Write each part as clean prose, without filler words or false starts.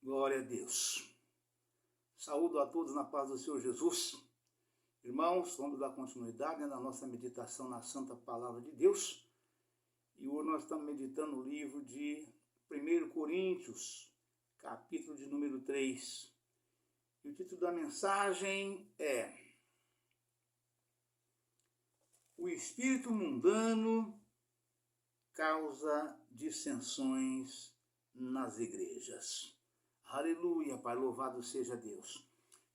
Glória a Deus. Saúdo a todos na paz do Senhor Jesus. Irmãos, vamos dar continuidade na nossa meditação na Santa Palavra de Deus. E hoje nós estamos meditando o livro de 1 Coríntios, capítulo de número 3. E o título da mensagem é: O espírito mundano causa dissensões nas igrejas. Aleluia, Pai, louvado seja Deus.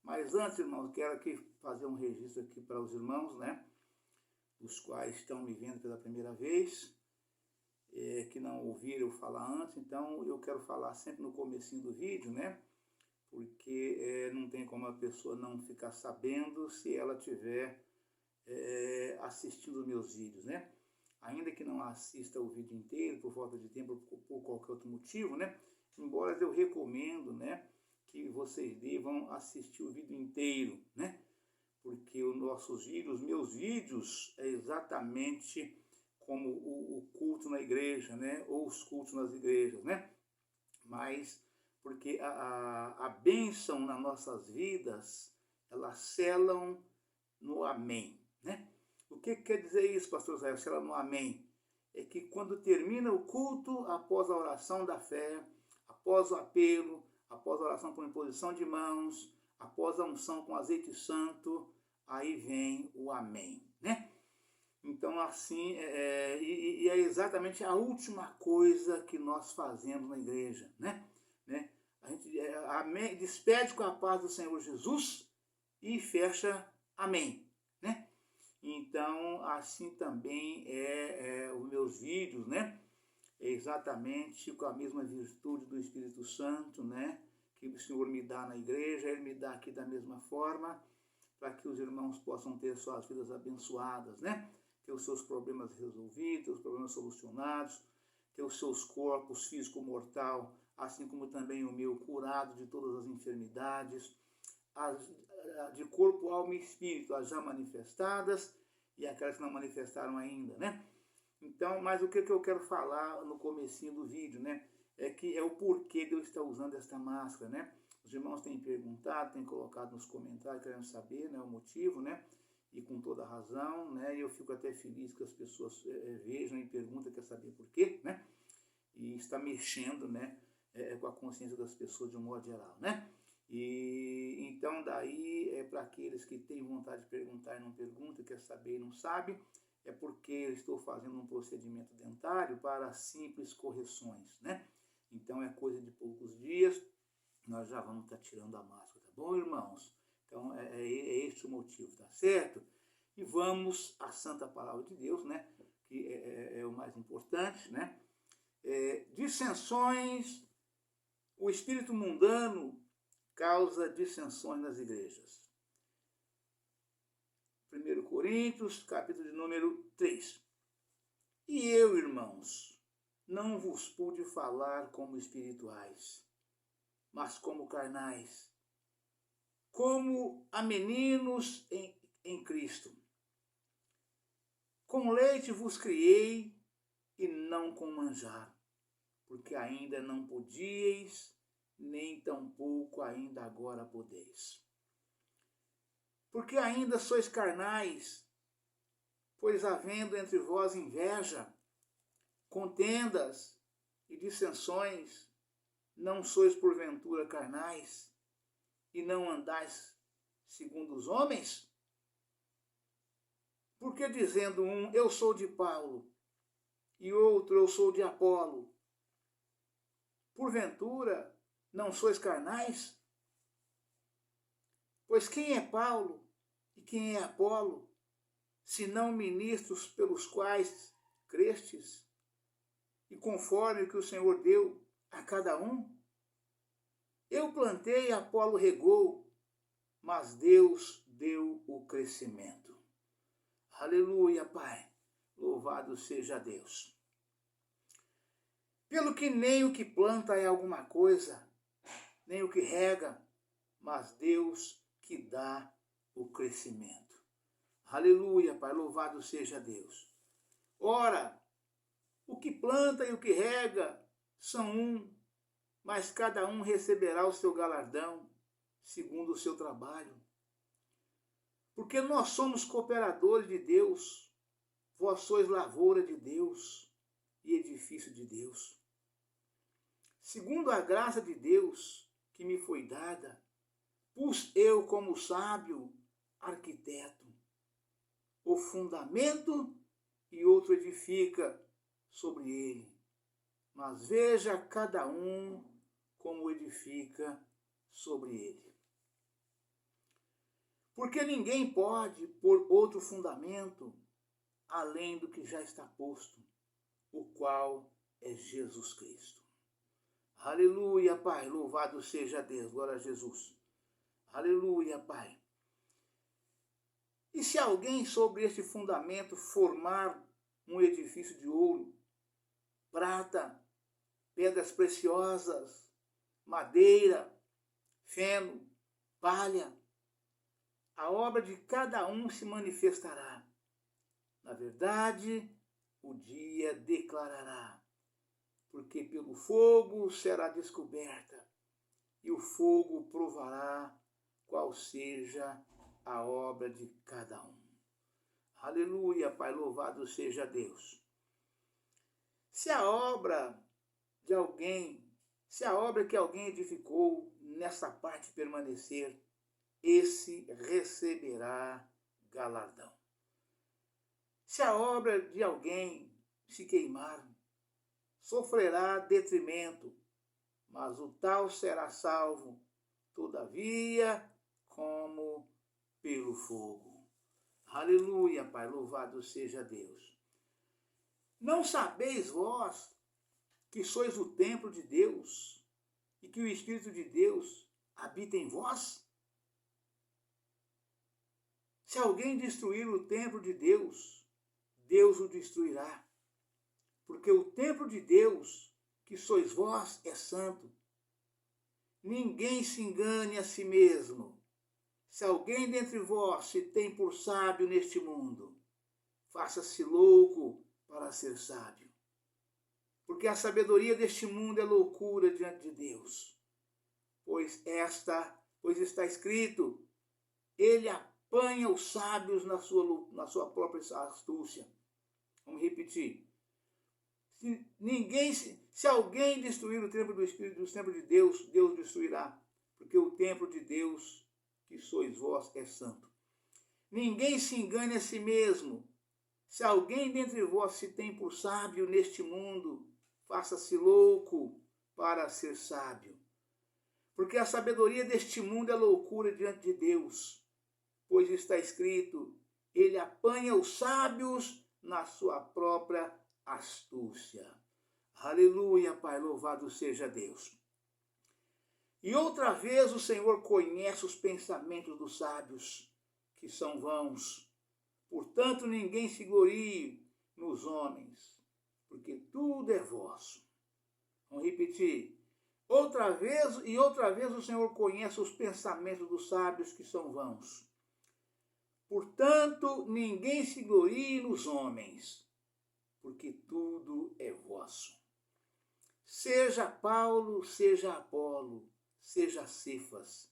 Mas antes, irmãos, quero aqui fazer um registro aqui para os irmãos, né? Os quais estão me vendo pela primeira vez, que não ouviram eu falar antes. Então, eu quero falar sempre no comecinho do vídeo, né? Porque não tem como a pessoa não ficar sabendo se ela estiver assistindo os meus vídeos, né? Ainda que não assista o vídeo inteiro, por falta de tempo, por qualquer outro motivo, né? Embora eu recomendo, né, que vocês devam assistir o vídeo inteiro, né? Porque os nossos vídeos, meus vídeos, é exatamente como o culto na igreja, né? Ou os cultos nas igrejas, né? Mas porque a bênção nas nossas vidas, elas selam no amém, né? O que quer dizer isso, pastor Israel? Selam no amém. É que quando termina o culto, após a oração da fé, após o apelo, após a oração por imposição de mãos, após a unção com azeite santo, aí vem o amém, né? Então, assim, é exatamente a última coisa que nós fazemos na igreja, né? A gente amém, despede com a paz do Senhor Jesus e fecha amém, né? Então, assim também os meus vídeos, né? Exatamente com a mesma virtude do Espírito Santo, né? Que o Senhor me dá na igreja, Ele me dá aqui da mesma forma, para que os irmãos possam ter suas vidas abençoadas, né? Ter os seus problemas resolvidos, ter os problemas solucionados, ter os seus corpos físico-mortal, assim como também o meu, curado de todas as enfermidades, de corpo, alma e espírito, as já manifestadas e aquelas que não manifestaram ainda, né? Então, mas o que eu quero falar no comecinho do vídeo, né? É o porquê de eu estar usando esta máscara, né? Os irmãos têm perguntado, têm colocado nos comentários, querendo saber, né, o motivo, né? E com toda razão, né? E eu fico até feliz que as pessoas vejam e perguntam, quer saber por quê, né? E está mexendo, né? Com a consciência das pessoas de um modo geral, né? E então daí para aqueles que têm vontade de perguntar e não perguntam, quer saber e não sabe, é porque eu estou fazendo um procedimento dentário para simples correções, né? Então é coisa de poucos dias, nós já vamos estar tirando a máscara, tá bom, irmãos? Então é este o motivo, tá certo? E vamos à Santa Palavra de Deus, né? Que é o mais importante, né? Dissensões, o espírito mundano causa dissensões nas igrejas. 1 Coríntios, capítulo de número 3. E eu, irmãos, não vos pude falar como espirituais, mas como carnais, como a meninos em Cristo. Com leite vos criei e não com manjar, porque ainda não podíeis, nem tampouco ainda agora podeis. Porque ainda sois carnais, pois havendo entre vós inveja, contendas e dissensões, não sois porventura carnais, e não andais segundo os homens? Porque dizendo um, eu sou de Paulo, e outro, eu sou de Apolo, porventura não sois carnais? Pois quem é Paulo e quem é Apolo, senão ministros pelos quais crestes, e conforme o que o Senhor deu a cada um? Eu plantei, Apolo regou, mas Deus deu o crescimento. Aleluia, Pai. Louvado seja Deus. Pelo que nem o que planta é alguma coisa, nem o que rega, mas Deus que dá o crescimento. Aleluia, Pai. Louvado seja Deus. Ora, o que planta e o que rega são um, mas cada um receberá o seu galardão segundo o seu trabalho. Porque nós somos cooperadores de Deus, vós sois lavoura de Deus e edifício de Deus. Segundo a graça de Deus que me foi dada, pus eu como sábio arquiteto o fundamento e outro edifica sobre ele. Mas veja cada um como edifica sobre ele. Porque ninguém pode pôr outro fundamento além do que já está posto, o qual é Jesus Cristo. Aleluia, Pai, louvado seja Deus, glória a Jesus. Aleluia, Pai. E se alguém sobre este fundamento formar um edifício de ouro, prata, pedras preciosas, madeira, feno, palha, a obra de cada um se manifestará. Na verdade, o dia declarará, porque pelo fogo será descoberta, e o fogo provará qual seja a obra de cada um. Aleluia, Pai, louvado seja Deus. Se a obra que alguém edificou nessa parte permanecer, esse receberá galardão. Se a obra de alguém se queimar, sofrerá detrimento, mas o tal será salvo, todavia, como pelo fogo. Aleluia, Pai, louvado seja Deus. Não sabeis vós que sois o templo de Deus e que o Espírito de Deus habita em vós? Se alguém destruir o templo de Deus, Deus o destruirá. Porque o templo de Deus, que sois vós, é santo. Ninguém se engane a si mesmo. Se alguém dentre vós se tem por sábio neste mundo, faça-se louco para ser sábio. Porque a sabedoria deste mundo é loucura diante de Deus. Pois está escrito, ele apanha os sábios na sua própria astúcia. Vamos repetir. Se alguém destruir o templo do Espírito, o templo de Deus, Deus destruirá. Porque o templo de Deus, que sois vós, é santo. Ninguém se engane a si mesmo. Se alguém dentre vós se tem por sábio neste mundo, faça-se louco para ser sábio. Porque a sabedoria deste mundo é loucura diante de Deus. Pois está escrito, ele apanha os sábios na sua própria astúcia. Aleluia, Pai, louvado seja Deus. E outra vez o Senhor conhece os pensamentos dos sábios, que são vãos. Portanto, ninguém se glorie nos homens, porque tudo é vosso. Vamos repetir. Outra vez o Senhor conhece os pensamentos dos sábios, que são vãos. Portanto, ninguém se glorie nos homens, porque tudo é vosso. Seja Paulo, seja Apolo, seja Cefas,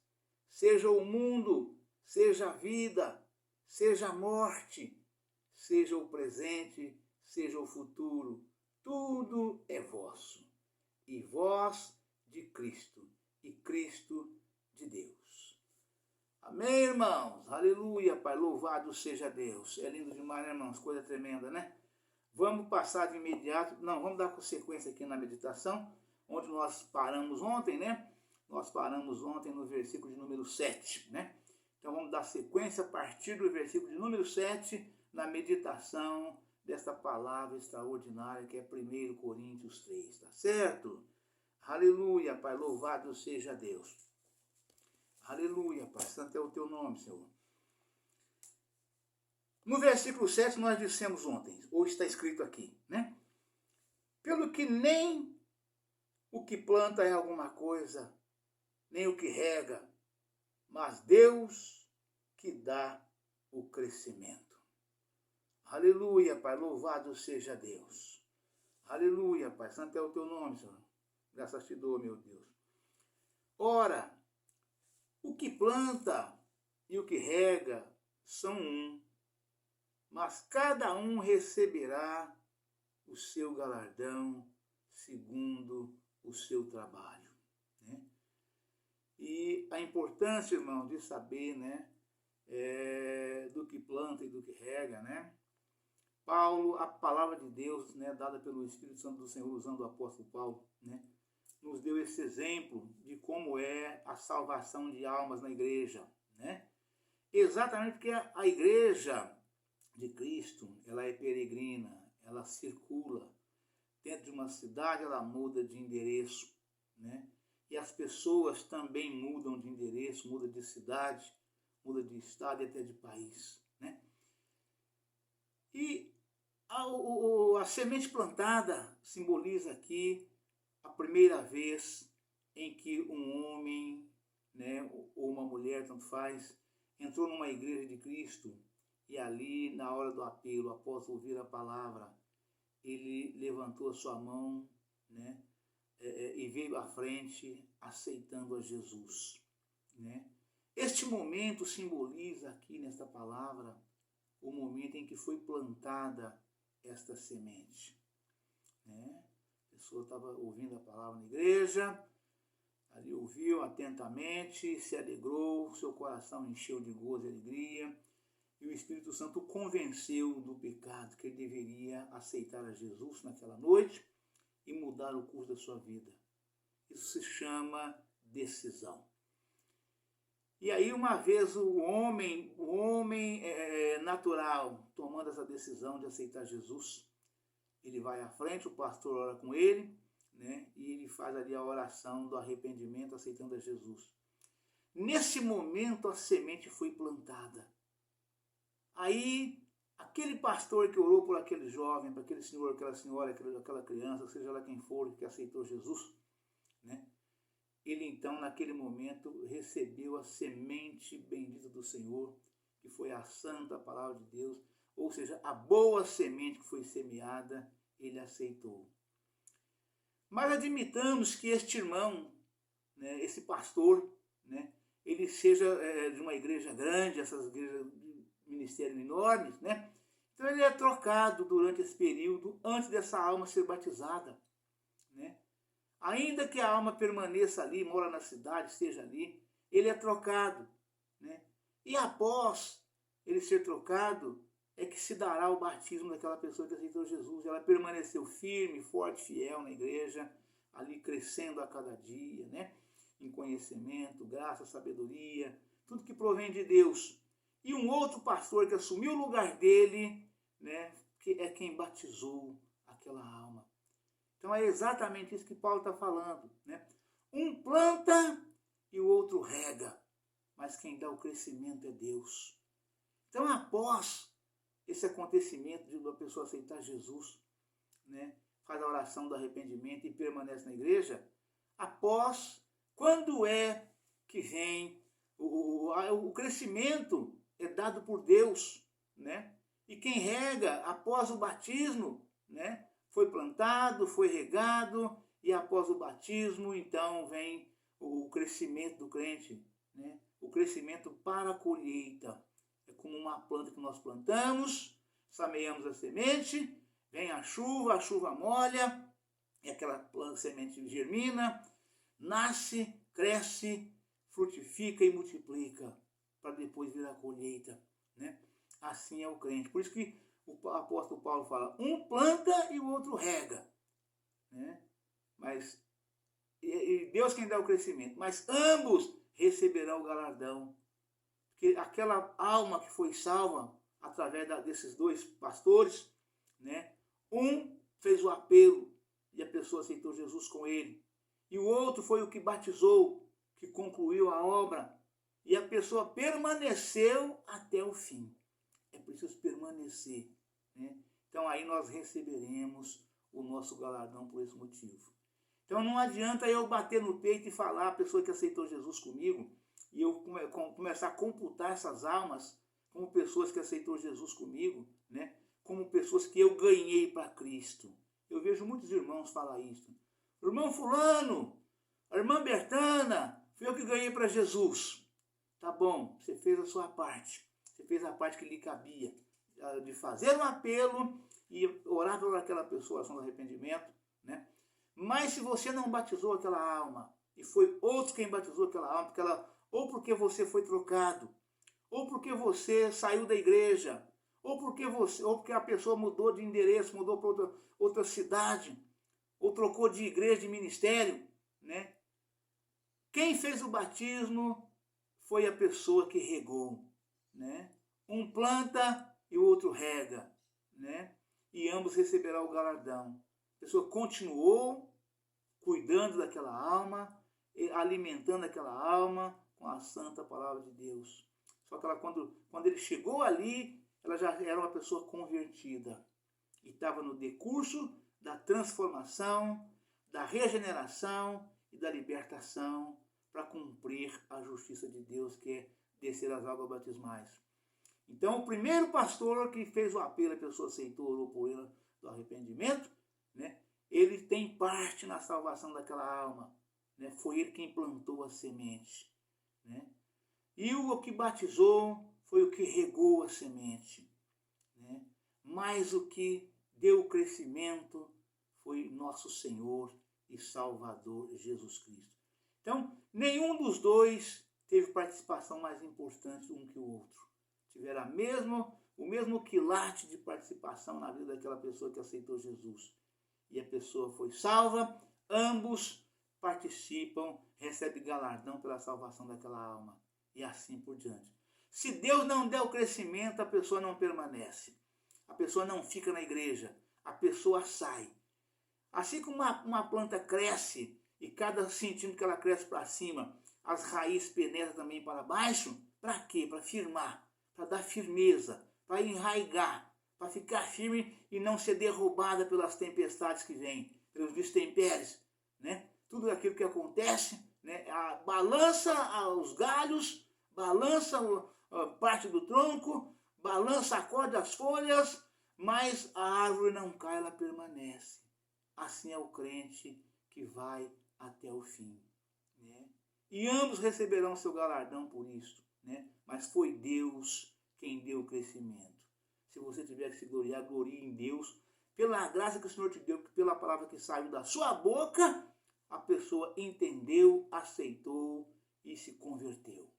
seja o mundo, seja a vida, seja a morte, seja o presente, seja o futuro, tudo é vosso. E vós de Cristo, e Cristo de Deus. Amém, irmãos? Aleluia, Pai, louvado seja Deus. É lindo demais, né, irmãos? Coisa tremenda, né? Vamos passar de imediato, vamos dar sequência aqui na meditação, onde nós paramos ontem, né? Nós paramos ontem no versículo de número 7, né? Então vamos dar sequência a partir do versículo de número 7, na meditação desta palavra extraordinária que é 1 Coríntios 3, tá certo? Aleluia, Pai, louvado seja Deus. Aleluia, Pai, santo é o teu nome, Senhor. No versículo 7 nós dissemos ontem, ou está escrito aqui, né? Pelo que nem o que planta é alguma coisa, nem o que rega, mas Deus que dá o crescimento. Aleluia, Pai, louvado seja Deus. Aleluia, Pai, santo é o teu nome, Senhor. Graças te dou, meu Deus. Ora, o que planta e o que rega são um, mas cada um receberá o seu galardão segundo o seu trabalho. Né? E a importância, irmão, de saber, né, do que planta e do que rega, né? Paulo, a palavra de Deus, né, dada pelo Espírito Santo do Senhor, usando o apóstolo Paulo, né, nos deu esse exemplo de como é a salvação de almas na igreja, né? Exatamente porque a igreja de Cristo, ela é peregrina, ela circula. Dentro de uma cidade, ela muda de endereço, né? E as pessoas também mudam de endereço, mudam de cidade, mudam de estado e até de país, né? E a semente plantada simboliza aqui a primeira vez em que um homem, né, ou uma mulher, tanto faz, entrou numa igreja de Cristo e ali, na hora do apelo, após ouvir a palavra, ele levantou a sua mão, né, e veio à frente aceitando a Jesus. Né? Este momento simboliza aqui nesta palavra o momento em que foi plantada esta semente. Né? A pessoa estava ouvindo a palavra na igreja, ali ouviu atentamente, se alegrou, seu coração encheu de gozo e alegria, e o Espírito Santo o convenceu do pecado, que ele deveria aceitar a Jesus naquela noite e mudar o curso da sua vida. Isso se chama decisão. E aí, uma vez o homem natural, tomando essa decisão de aceitar Jesus, ele vai à frente, o pastor ora com ele, né, e ele faz ali a oração do arrependimento, aceitando a Jesus. Nesse momento, a semente foi plantada. Aí, aquele pastor que orou por aquele jovem, para aquele senhor, aquela senhora, aquela criança, seja lá quem for, que aceitou Jesus, né, ele então, naquele momento, recebeu a semente bendita do Senhor, que foi a santa palavra de Deus, ou seja, a boa semente que foi semeada, ele aceitou. Mas admitamos que este irmão, né, esse pastor, né, ele seja de uma igreja grande, essas igrejas de ministério enormes, né? Então ele é trocado durante esse período, antes dessa alma ser batizada, né? Ainda que a alma permaneça ali, mora na cidade, esteja ali, ele é trocado, né? E após ele ser trocado, é que se dará o batismo daquela pessoa que aceitou Jesus. Ela permaneceu firme, forte, fiel na igreja, ali crescendo a cada dia, né? Em conhecimento, graça, sabedoria, tudo que provém de Deus. E um outro pastor que assumiu o lugar dele, né? Que é quem batizou aquela alma. Então é exatamente isso que Paulo está falando, né? Um planta e o outro rega, mas quem dá o crescimento é Deus. Então, após esse acontecimento de uma pessoa aceitar Jesus, né, faz a oração do arrependimento e permanece na igreja, após, quando é que vem o crescimento é dado por Deus, né? E quem rega após o batismo, né, foi plantado, foi regado, e após o batismo, então, vem o crescimento do crente, né? O crescimento para a colheita. É como uma planta que nós plantamos, semeamos a semente, vem a chuva molha, e aquela planta, semente germina, nasce, cresce, frutifica e multiplica, para depois vir a colheita, né? Assim é o crente. Por isso que o apóstolo Paulo fala, um planta e o outro rega, né? Mas e Deus quem dá o crescimento, mas ambos receberão o galardão. Porque aquela alma que foi salva através desses dois pastores, né? Um fez o apelo e a pessoa aceitou Jesus com ele. E o outro foi o que batizou, que concluiu a obra. E a pessoa permaneceu até o fim. É preciso permanecer, né? Então aí nós receberemos o nosso galardão por esse motivo. Então não adianta eu bater no peito e falar a pessoa que aceitou Jesus comigo e eu começar a computar essas almas como pessoas que aceitou Jesus comigo, né? Como pessoas que eu ganhei para Cristo. Eu vejo muitos irmãos falar isso. Irmão fulano, a irmã Bertana, fui eu que ganhei para Jesus. Tá bom, você fez a sua parte. Você fez a parte que lhe cabia, de fazer um apelo e orar por aquela pessoa, ação do arrependimento, né? Mas se você não batizou aquela alma, e foi outro quem batizou aquela alma, ou porque você foi trocado, ou porque você saiu da igreja, ou porque a pessoa mudou de endereço, mudou para outra cidade, ou trocou de igreja, de ministério, né? Quem fez o batismo foi a pessoa que regou, né? Um planta e o outro rega, né? E ambos receberão o galardão. A pessoa continuou cuidando daquela alma, alimentando aquela alma com a santa palavra de Deus. Só que ela, quando ele chegou ali, ela já era uma pessoa convertida. E estava no decurso da transformação, da regeneração e da libertação para cumprir a justiça de Deus, que é descer as águas batismais. Então, o primeiro pastor que fez o apelo, a pessoa aceitou, orou por ele do arrependimento, né? Ele tem parte na salvação daquela alma, né? Foi ele quem plantou a semente, né? E o que batizou foi o que regou a semente, né? Mas o que deu o crescimento foi nosso Senhor e Salvador Jesus Cristo. Então, nenhum dos dois teve participação mais importante um que o outro. Tiveram o mesmo quilate de participação na vida daquela pessoa que aceitou Jesus. E a pessoa foi salva, ambos participam, recebem galardão pela salvação daquela alma. E assim por diante. Se Deus não der o crescimento, a pessoa não permanece. A pessoa não fica na igreja. A pessoa sai. Assim como uma planta cresce, e cada centímetro que ela cresce para cima, as raízes penetram também para baixo, para quê? Para firmar, para dar firmeza, para enraigar, para ficar firme e não ser derrubada pelas tempestades que vêm, pelos destempéries, né? Tudo aquilo que acontece, né? Balança os galhos, balança a parte do tronco, balança a corda das folhas, mas a árvore não cai, ela permanece. Assim é o crente que vai até o fim, né? E ambos receberão seu galardão por isso, né? Mas foi Deus quem deu o crescimento. Se você tiver que se gloriar, glorie em Deus, pela graça que o Senhor te deu, pela palavra que saiu da sua boca, a pessoa entendeu, aceitou e se converteu.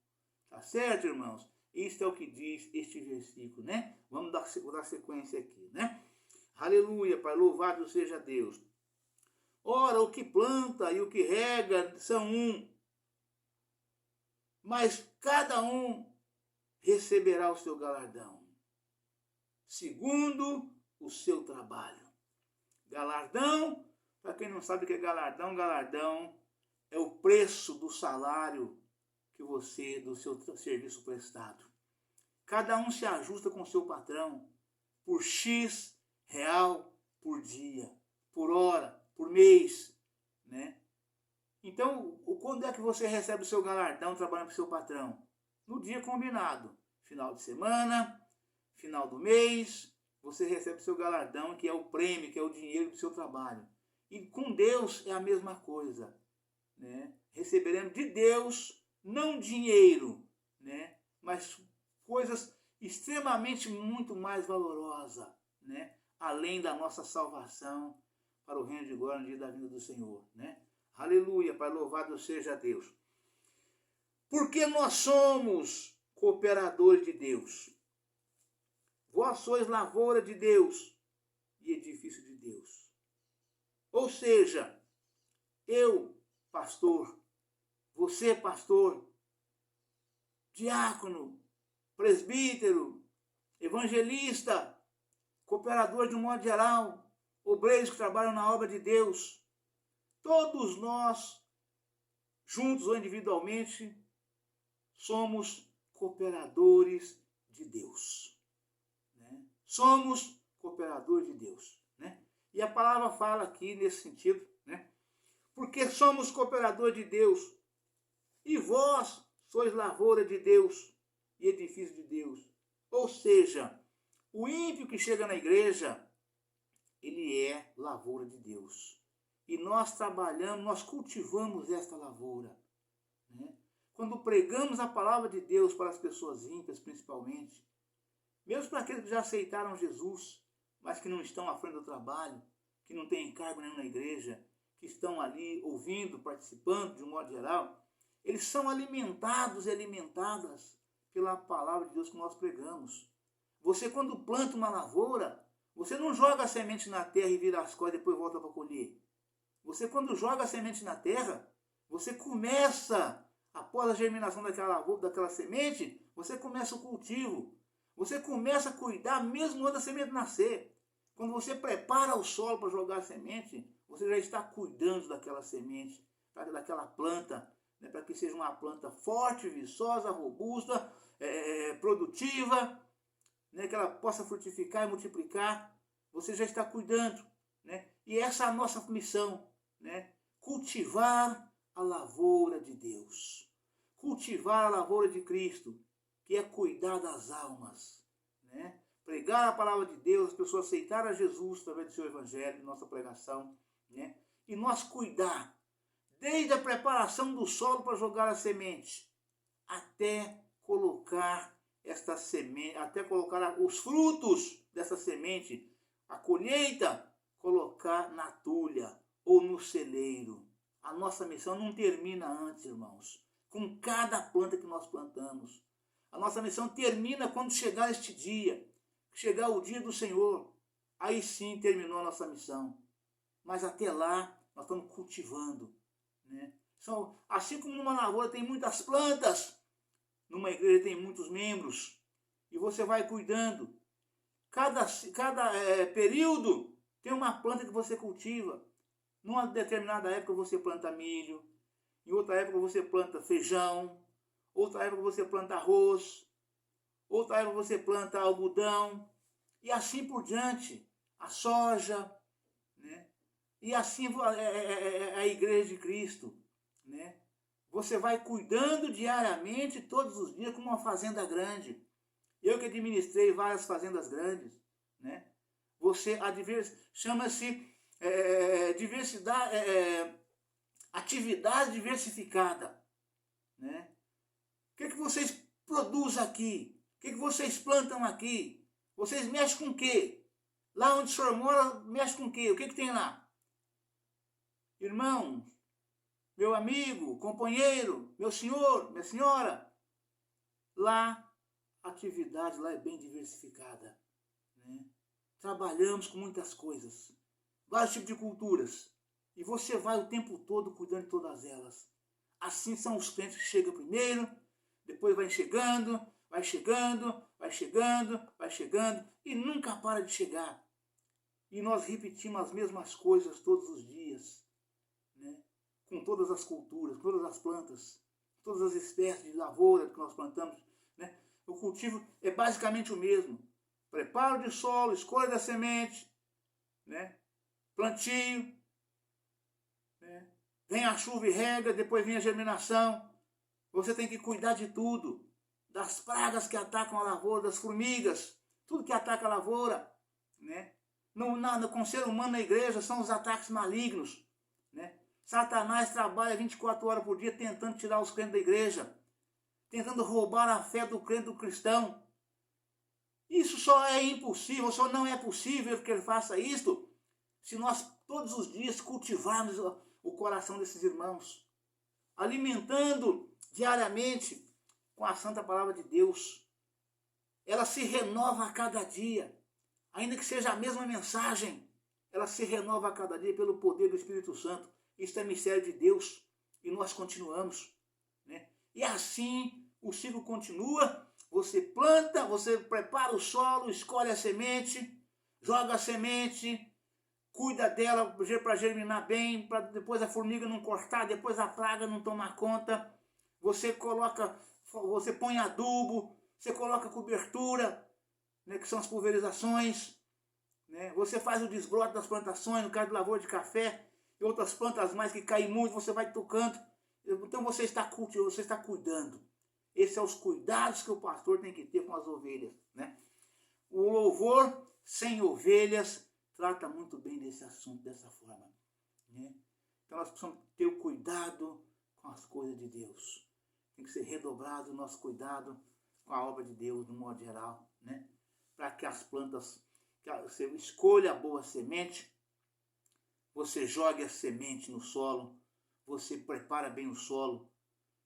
Tá certo, irmãos? Isso é o que diz este versículo, né? Vamos dar sequência aqui, né? Aleluia, Pai, louvado seja Deus. Ora, o que planta e o que rega são um, mas cada um receberá o seu galardão, segundo o seu trabalho. Galardão, para quem não sabe o que é galardão, galardão é o preço do salário que você, do seu serviço prestado. Cada um se ajusta com o seu patrão por X real por dia, por hora, por mês, né? Então, quando é que você recebe o seu galardão trabalhando para o seu patrão? No dia combinado. Final de semana, final do mês, você recebe o seu galardão, que é o prêmio, que é o dinheiro do seu trabalho. E com Deus é a mesma coisa, né? Receberemos de Deus, não dinheiro, né? Mas coisas extremamente muito mais valorosas, né? Além da nossa salvação para o reino de glória no dia da vinda do Senhor, né? Aleluia, Pai, louvado seja Deus. Porque nós somos cooperadores de Deus. Vós sois lavoura de Deus e edifício de Deus. Ou seja, eu, pastor, você, pastor, diácono, presbítero, evangelista, cooperador de um modo geral, obreiros que trabalham na obra de Deus, todos nós, juntos ou individualmente, somos cooperadores de Deus, né? Somos cooperadores de Deus, né? E a palavra fala aqui nesse sentido, né? Porque somos cooperadores de Deus, e vós sois lavoura de Deus e edifício de Deus. Ou seja, o ímpio que chega na igreja, ele é lavoura de Deus. E nós trabalhamos, nós cultivamos esta lavoura. Né? Quando pregamos a palavra de Deus para as pessoas ímpias, principalmente, mesmo para aqueles que já aceitaram Jesus, mas que não estão à frente do trabalho, que não têm encargo nenhum na igreja, que estão ali ouvindo, participando de um modo geral, eles são alimentados e alimentadas pela palavra de Deus que nós pregamos. Você, quando planta uma lavoura, você não joga a semente na terra e vira as costas e depois volta para colher. Você, quando joga a semente na terra, você começa, após a germinação daquela lavoura, daquela semente, você começa o cultivo. Você começa a cuidar mesmo antes da semente nascer. Quando você prepara o solo para jogar a semente, você já está cuidando daquela semente, daquela planta, né, para que seja uma planta forte, viçosa, robusta, produtiva, né, que ela possa frutificar e multiplicar. Você já está cuidando. Né? E essa é a nossa missão, né? Cultivar a lavoura de Deus. Cultivar a lavoura de Cristo, que é cuidar das almas. Né? Pregar a palavra de Deus, as pessoas aceitarem a Jesus através do seu evangelho, nossa pregação. Né? E nós cuidar, desde a preparação do solo para jogar a semente, até colocar esta semente, até colocar os frutos dessa semente, a colheita, colocar na tulha ou no celeiro. A nossa missão não termina antes, irmãos, com cada planta que nós plantamos. A nossa missão termina quando chegar este dia, chegar o dia do Senhor. Aí sim terminou a nossa missão. Mas até lá, nós estamos cultivando. Né? Assim como numa lavoura tem muitas plantas, numa igreja tem muitos membros, e você vai cuidando. Cada período tem uma planta que você cultiva. Numa determinada época você planta milho, em outra época você planta feijão, outra época você planta arroz, outra época você planta algodão, e assim por diante, a soja, né? E assim a igreja de Cristo, né? Você vai cuidando diariamente, todos os dias, como uma fazenda grande. Eu que administrei várias fazendas grandes, né? Chama-se diversidade, atividade diversificada, né? O que vocês produzem aqui? O que vocês plantam aqui? Vocês mexem com o quê? Lá onde o senhor mora, mexe com o quê? O que tem lá? Irmãos, meu amigo, companheiro, meu senhor, minha senhora, lá a atividade lá é bem diversificada. Né? Trabalhamos com muitas coisas, vários tipos de culturas, e você vai o tempo todo cuidando de todas elas. Assim são os clientes que chegam primeiro, depois vai chegando, vai chegando, vai chegando, vai chegando, e nunca para de chegar. E nós repetimos as mesmas coisas todos os dias, né? Com todas as culturas, todas as plantas, todas as espécies de lavoura que nós plantamos. Né? O cultivo é basicamente o mesmo. Preparo de solo, escolha da semente, né? Plantio, né? Vem a chuva e rega, depois vem a germinação. Você tem que cuidar de tudo. Das pragas que atacam a lavoura, das formigas, tudo que ataca a lavoura. Né? Com o ser humano na igreja são os ataques malignos. Né? Satanás trabalha 24 horas por dia tentando tirar os crentes da igreja, tentando roubar a fé do crente, do cristão. Isso só é impossível, só não é possível que ele faça isto se nós todos os dias cultivarmos o coração desses irmãos, alimentando diariamente com a santa palavra de Deus. Ela se renova a cada dia, ainda que seja a mesma mensagem, ela se renova a cada dia pelo poder do Espírito Santo. Isso é mistério de Deus e nós continuamos. Né? E assim o ciclo continua. Você planta, você prepara o solo, escolhe a semente, joga a semente, cuida dela para germinar bem, para depois a formiga não cortar, depois a praga não tomar conta. Você põe adubo, você coloca cobertura, né, que são as pulverizações. Né? Você faz o desbrote das plantações, no caso de lavoura de café, e outras plantas mais que caem muito, você vai tocando. Então você está cultivando, você está cuidando. Esses são os cuidados que o pastor tem que ter com as ovelhas. Né? O louvor sem ovelhas trata muito bem desse assunto dessa forma. né? Então nós precisamos ter o cuidado com as coisas de Deus. Tem que ser redobrado o nosso cuidado com a obra de Deus, no modo geral, né? Para que as plantas, que você escolha a boa semente, você jogue a semente no solo, você prepara bem o solo,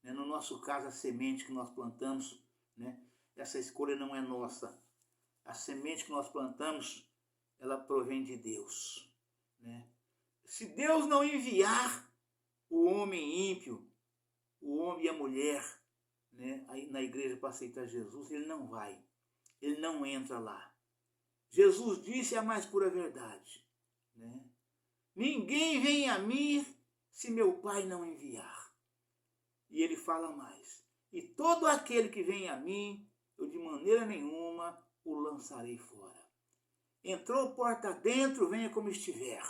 né? No nosso caso, a semente que nós plantamos, né? Essa escolha não é nossa. A semente que nós plantamos, ela provém de Deus, né? Se Deus não enviar o homem ímpio, o homem e a mulher, né, na igreja para aceitar Jesus, ele não vai, ele não entra lá. Jesus disse a mais pura verdade, né? Ninguém vem a mim se meu Pai não enviar. E ele fala mais: e todo aquele que vem a mim, eu de maneira nenhuma o lançarei fora. Entrou porta dentro, venha como estiver.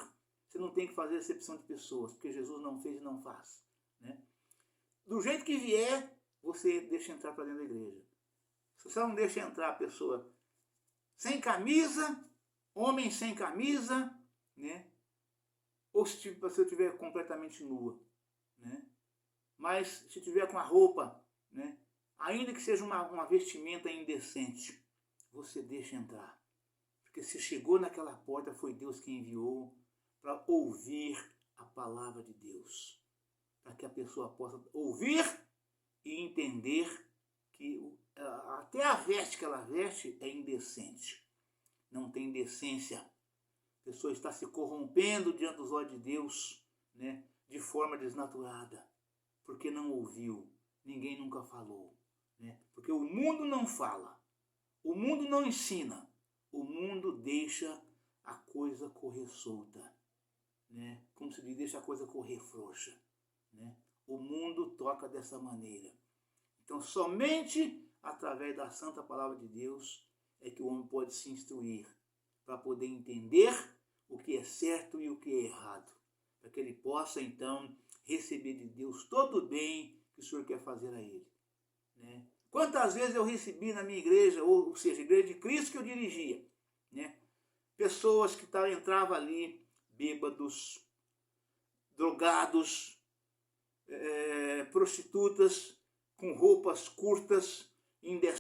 Você não tem que fazer acepção de pessoas, porque Jesus não fez e não faz, né? Do jeito que vier, você deixa entrar para dentro da igreja. Se você não deixa entrar a pessoa sem camisa, homem sem camisa, né? Ou se você estiver completamente nua, né? Mas se tiver com a roupa, né? Ainda que seja uma vestimenta indecente, você deixa entrar. Porque se chegou naquela porta, foi Deus quem enviou para ouvir a palavra de Deus. Para que a pessoa possa ouvir e entender que até a veste que ela veste é indecente. Não tem decência. A pessoa está se corrompendo diante dos olhos de Deus, né? De forma desnaturada. Porque não ouviu. Ninguém nunca falou, né? Porque o mundo não fala. O mundo não ensina. O mundo deixa a coisa correr solta, né? Como se diz, deixa a coisa correr frouxa, né? O mundo toca dessa maneira. Então, somente através da santa palavra de Deus é que o homem pode se instruir para poder entender o que é certo e o que é errado, para que ele possa, então, receber de Deus todo o bem que o Senhor quer fazer a ele, né? Quantas vezes eu recebi na minha igreja, ou seja, a igreja de Cristo que eu dirigia, né? Pessoas que entravam ali, bêbados, drogados, prostitutas, com roupas curtas, indecentes,